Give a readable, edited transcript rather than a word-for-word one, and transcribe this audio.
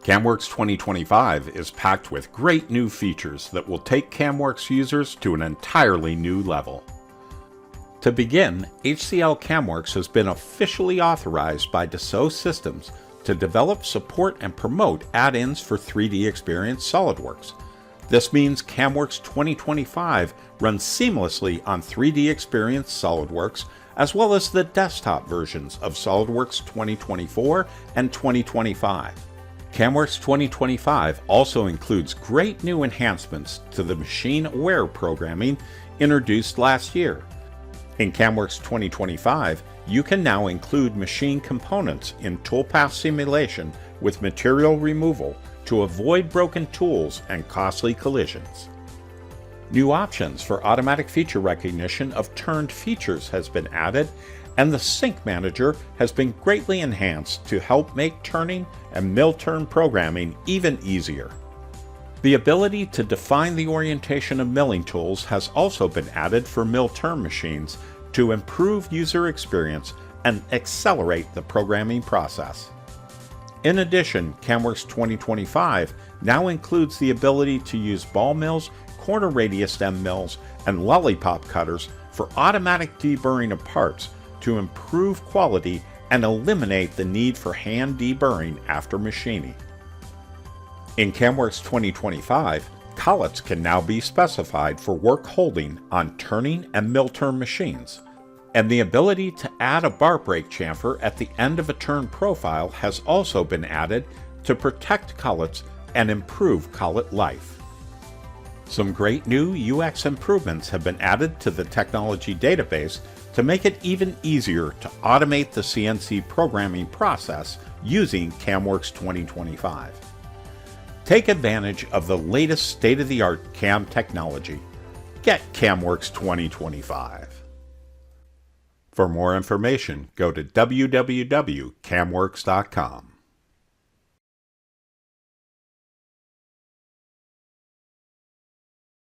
CAMWorks 2025 is packed with great new features that will take CAMWorks users to an entirely new level. To begin, HCL CAMWorks has been officially authorized by Dassault Systems to develop, support, and promote add-ins for 3D Experience SOLIDWORKS. This means CAMWorks 2025 runs seamlessly on 3D Experience SOLIDWORKS as well as the desktop versions of SOLIDWORKS 2024 and 2025. CAMWorks 2025 also includes great new enhancements to the machine-aware programming introduced last year. In CAMWorks 2025, you can now include machine components in toolpath simulation with material removal to avoid broken tools and costly collisions. New options for automatic feature recognition of turned features has been added, and the Sync Manager has been greatly enhanced to help make turning and mill turn programming even easier. The ability to define the orientation of milling tools has also been added for mill turn machines to improve user experience and accelerate the programming process. In addition, CAMWorks 2025 now includes the ability to use ball mills, corner radius stem mills, and lollipop cutters for automatic deburring of parts to improve quality and eliminate the need for hand deburring after machining. In CAMWorks 2025, collets can now be specified for work holding on turning and mill turn machines, and the ability to add a bar brake chamfer at the end of a turn profile has also been added to protect collets and improve collet life. Some great new UX improvements have been added to the technology database to make it even easier to automate the CNC programming process using CAMWorks 2025. Take advantage of the latest state-of-the-art CAM technology. Get CAMWorks 2025. For more information, go to www.camworks.com.